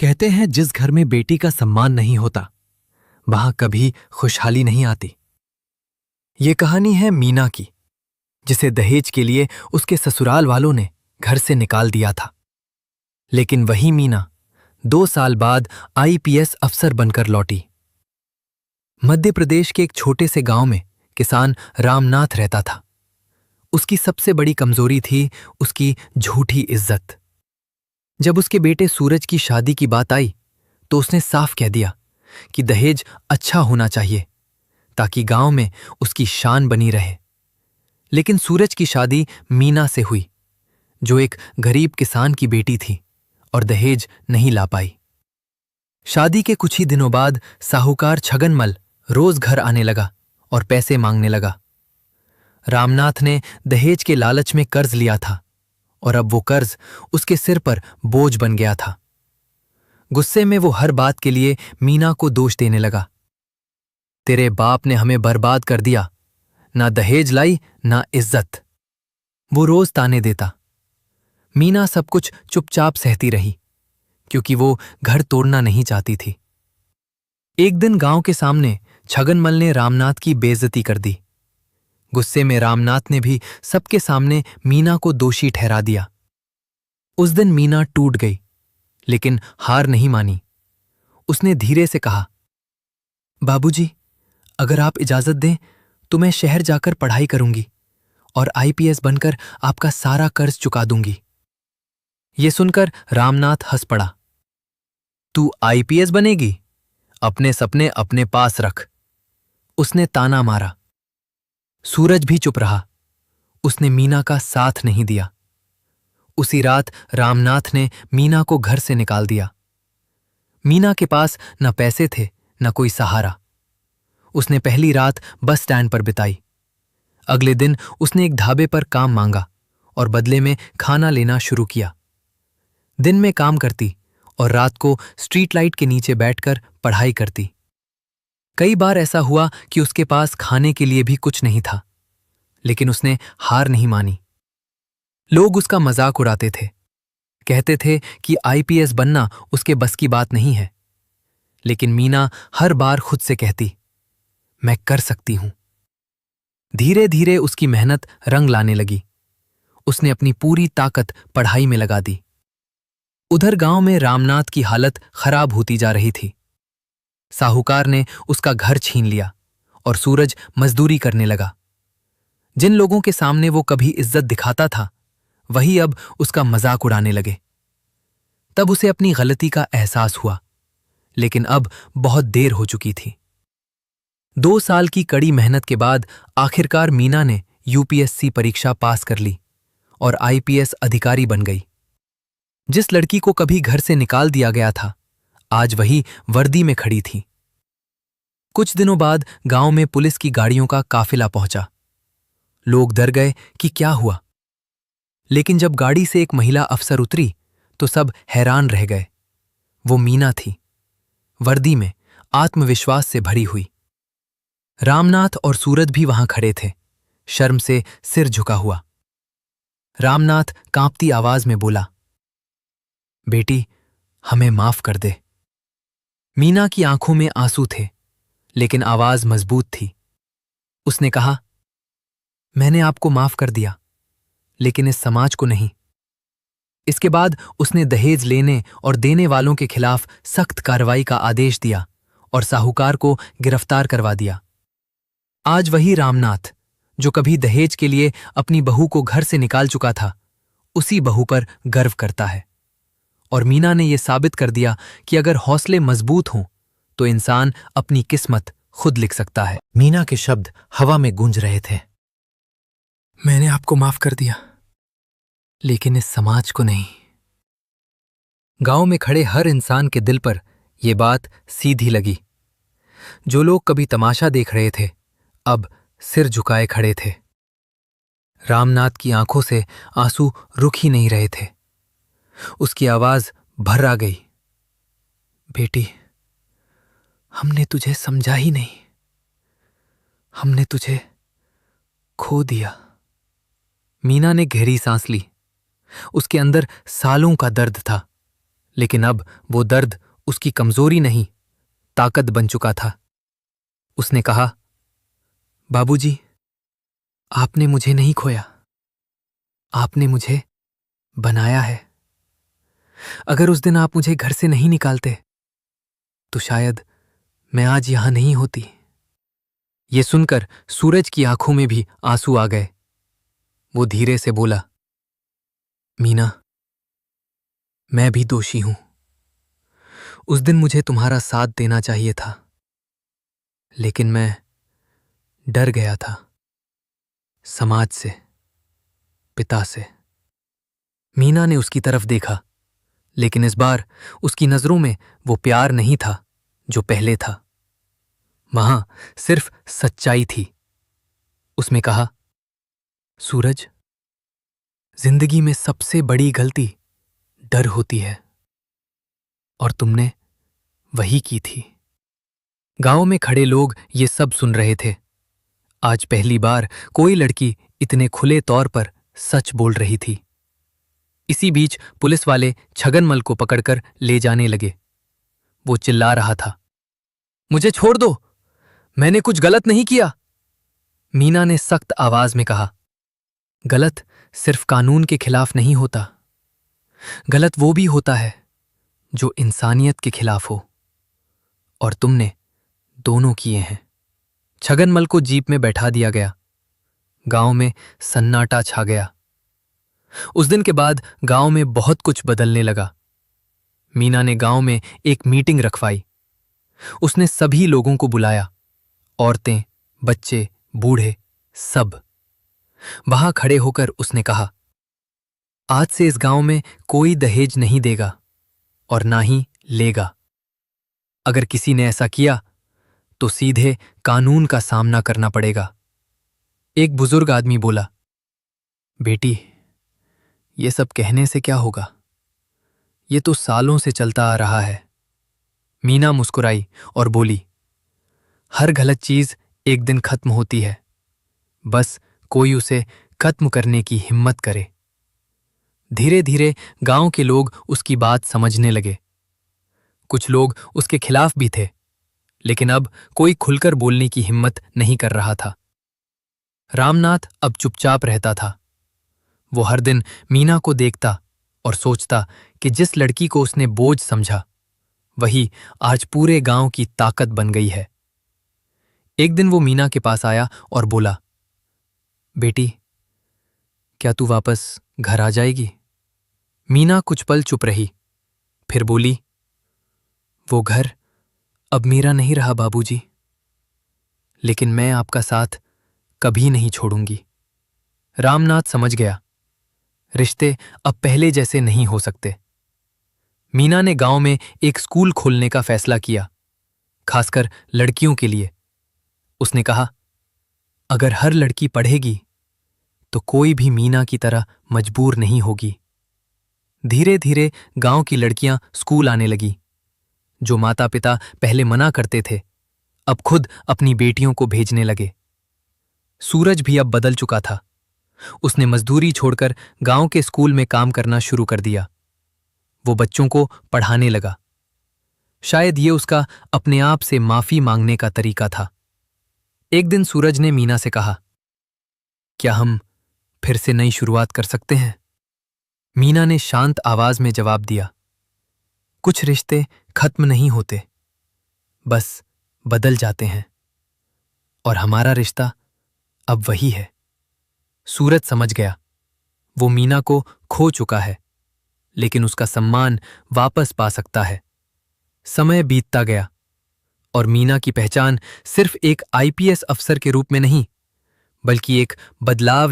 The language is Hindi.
कहते हैं जिस घर में बेटी का सम्मान नहीं होता वहां कभी खुशहाली नहीं आती। ये कहानी है मीना की, जिसे दहेज के लिए उसके ससुराल वालों ने घर से निकाल दिया था। लेकिन वही मीना 2 साल बाद आईपीएस अफसर बनकर लौटी। मध्य प्रदेश के एक छोटे से गांव में किसान रामनाथ रहता था। उसकी सबसे बड़ी कमजोरी थी उसकी झूठी इज्जत। जब उसके बेटे सूरज की शादी की बात आई तो उसने साफ कह दिया कि दहेज अच्छा होना चाहिए ताकि गांव में उसकी शान बनी रहे। लेकिन सूरज की शादी मीना से हुई, जो एक गरीब किसान की बेटी थी और दहेज नहीं ला पाई। शादी के कुछ ही दिनों बाद साहूकार छगनमल रोज घर आने लगा और पैसे मांगने लगा। रामनाथ ने दहेज के लालच में कर्ज लिया था और अब वो कर्ज उसके सिर पर बोझ बन गया था। गुस्से में वो हर बात के लिए मीना को दोष देने लगा। तेरे बाप ने हमें बर्बाद कर दिया, ना दहेज लाई ना इज्जत, वो रोज ताने देता। मीना सब कुछ चुपचाप सहती रही क्योंकि वो घर तोड़ना नहीं चाहती थी। एक दिन गांव के सामने छगनमल ने रामनाथ की बेइज्जती कर दी। गुस्से में रामनाथ ने भी सबके सामने मीना को दोषी ठहरा दिया। उस दिन मीना टूट गई, लेकिन हार नहीं मानी। उसने धीरे से कहा, बाबूजी, अगर आप इजाजत दें तो मैं शहर जाकर पढ़ाई करूंगी और आईपीएस बनकर आपका सारा कर्ज चुका दूंगी। ये सुनकर रामनाथ हंस पड़ा। तू आईपीएस बनेगी? अपने सपने अपने पास रख, उसने ताना मारा। सूरज भी चुप रहा, उसने मीना का साथ नहीं दिया। उसी रात रामनाथ ने मीना को घर से निकाल दिया। मीना के पास न पैसे थे न कोई सहारा। उसने पहली रात बस स्टैंड पर बिताई। अगले दिन उसने एक ढाबे पर काम मांगा और बदले में खाना लेना शुरू किया। दिन में काम करती और रात को स्ट्रीट लाइट के नीचे बैठकर पढ़ाई करती। कई बार ऐसा हुआ कि उसके पास खाने के लिए भी कुछ नहीं था, लेकिन उसने हार नहीं मानी। लोग उसका मजाक उड़ाते थे, कहते थे कि आईपीएस बनना उसके बस की बात नहीं है। लेकिन मीना हर बार खुद से कहती, मैं कर सकती हूं। धीरे धीरे उसकी मेहनत रंग लाने लगी। उसने अपनी पूरी ताकत पढ़ाई में लगा दी। उधर गांव में रामनाथ की हालत खराब होती जा रही थी। साहूकार ने उसका घर छीन लिया और सूरज मजदूरी करने लगा। जिन लोगों के सामने वो कभी इज्जत दिखाता था, वही अब उसका मजाक उड़ाने लगे। तब उसे अपनी गलती का एहसास हुआ, लेकिन अब बहुत देर हो चुकी थी। 2 साल की कड़ी मेहनत के बाद आखिरकार मीना ने यूपीएससी परीक्षा पास कर ली और आईपीएस अधिकारी बन गई। जिस लड़की को कभी घर से निकाल दिया गया था, आज वही वर्दी में खड़ी थी। कुछ दिनों बाद गांव में पुलिस की गाड़ियों का काफिला पहुंचा। लोग डर गए कि क्या हुआ, लेकिन जब गाड़ी से एक महिला अफसर उतरी तो सब हैरान रह गए। वो मीना थी, वर्दी में, आत्मविश्वास से भरी हुई। रामनाथ और सूरज भी वहां खड़े थे, शर्म से सिर झुका हुआ। रामनाथ कांपती आवाज में बोला, बेटी, हमें माफ कर दे। मीना की आंखों में आंसू थे, लेकिन आवाज मजबूत थी। उसने कहा, मैंने आपको माफ कर दिया, लेकिन इस समाज को नहीं। इसके बाद उसने दहेज लेने और देने वालों के खिलाफ सख्त कार्रवाई का आदेश दिया और साहूकार को गिरफ्तार करवा दिया। आज वही रामनाथ, जो कभी दहेज के लिए अपनी बहू को घर से निकाल चुका था, उसी बहू पर गर्व करता है। और मीना ने यह साबित कर दिया कि अगर हौसले मजबूत हों तो इंसान अपनी किस्मत खुद लिख सकता है। मीना के शब्द हवा में गूंज रहे थे। मैंने आपको माफ कर दिया, लेकिन इस समाज को नहीं। गांव में खड़े हर इंसान के दिल पर यह बात सीधी लगी। जो लोग कभी तमाशा देख रहे थे, अब सिर झुकाए खड़े थे। रामनाथ की आंखों से आंसू रुक ही नहीं रहे थे। उसकी आवाज भर आ गई, बेटी, हमने तुझे समझा ही नहीं, हमने तुझे खो दिया। मीना ने गहरी सांस ली। उसके अंदर सालों का दर्द था, लेकिन अब वो दर्द उसकी कमजोरी नहीं, ताकत बन चुका था। उसने कहा, बाबूजी, आपने मुझे नहीं खोया, आपने मुझे बनाया है। अगर उस दिन आप मुझे घर से नहीं निकालते तो शायद मैं आज यहां नहीं होती। ये सुनकर सूरज की आंखों में भी आंसू आ गए। वो धीरे से बोला, मीना, मैं भी दोषी हूं। उस दिन मुझे तुम्हारा साथ देना चाहिए था, लेकिन मैं डर गया था। समाज से, पिता से। मीना ने उसकी तरफ देखा, लेकिन इस बार उसकी नजरों में वो प्यार नहीं था जो पहले था। वहां सिर्फ सच्चाई थी। उसने कहा, सूरज, जिंदगी में सबसे बड़ी गलती डर होती है, और तुमने वही की थी। गांव में खड़े लोग ये सब सुन रहे थे। आज पहली बार कोई लड़की इतने खुले तौर पर सच बोल रही थी। इसी बीच पुलिस वाले छगनमल को पकड़कर ले जाने लगे। वो चिल्ला रहा था, मुझे छोड़ दो, मैंने कुछ गलत नहीं किया। मीना ने सख्त आवाज में कहा, गलत सिर्फ कानून के खिलाफ नहीं होता, गलत वो भी होता है जो इंसानियत के खिलाफ हो, और तुमने दोनों किए हैं। छगनमल को जीप में बैठा दिया गया। गांव में सन्नाटा छा गया। उस दिन के बाद गांव में बहुत कुछ बदलने लगा। मीना ने गांव में एक मीटिंग रखवाई। उसने सभी लोगों को बुलाया, औरतें, बच्चे, बूढ़े, सब। वहां खड़े होकर उसने कहा, आज से इस गांव में कोई दहेज नहीं देगा और ना ही लेगा। अगर किसी ने ऐसा किया तो सीधे कानून का सामना करना पड़ेगा। एक बुजुर्ग आदमी बोला, बेटी, ये सब कहने से क्या होगा, ये तो सालों से चलता आ रहा है। मीना मुस्कुराई और बोली, हर गलत चीज एक दिन खत्म होती है, बस कोई उसे खत्म करने की हिम्मत करे। धीरे धीरे गांव के लोग उसकी बात समझने लगे। कुछ लोग उसके खिलाफ भी थे, लेकिन अब कोई खुलकर बोलने की हिम्मत नहीं कर रहा था। रामनाथ अब चुपचाप रहता था। वो हर दिन मीना को देखता और सोचता कि जिस लड़की को उसने बोझ समझा, वही आज पूरे गांव की ताकत बन गई है। एक दिन वो मीना के पास आया और बोला, बेटी, क्या तू वापस घर आ जाएगी? मीना कुछ पल चुप रही, फिर बोली, वो घर अब मेरा नहीं रहा बाबूजी, लेकिन मैं आपका साथ कभी नहीं छोड़ूंगी। रामनाथ समझ गया, रिश्ते अब पहले जैसे नहीं हो सकते। मीना ने गांव में एक स्कूल खोलने का फैसला किया, खासकर लड़कियों के लिए। उसने कहा, अगर हर लड़की पढ़ेगी तो कोई भी मीना की तरह मजबूर नहीं होगी। धीरे धीरे गांव की लड़कियां स्कूल आने लगी। जो माता पिता पहले मना करते थे, अब खुद अपनी बेटियों को भेजने लगे। सूरज भी अब बदल चुका था। उसने मजदूरी छोड़कर गांव के स्कूल में काम करना शुरू कर दिया। वो बच्चों को पढ़ाने लगा। शायद ये उसका अपने आप से माफी मांगने का तरीका था। एक दिन सूरज ने मीना से कहा, क्या हम फिर से नई शुरुआत कर सकते हैं? मीना ने शांत आवाज में जवाब दिया, कुछ रिश्ते खत्म नहीं होते, बस बदल जाते हैं, और हमारा रिश्ता अब वही है। सूरज समझ गया, वो मीना को खो चुका है, लेकिन उसका सम्मान वापस पा सकता है। समय बीतता गया और मीना की पहचान सिर्फ एक आईपीएस अफसर के रूप में नहीं, बल्कि एक बदलाव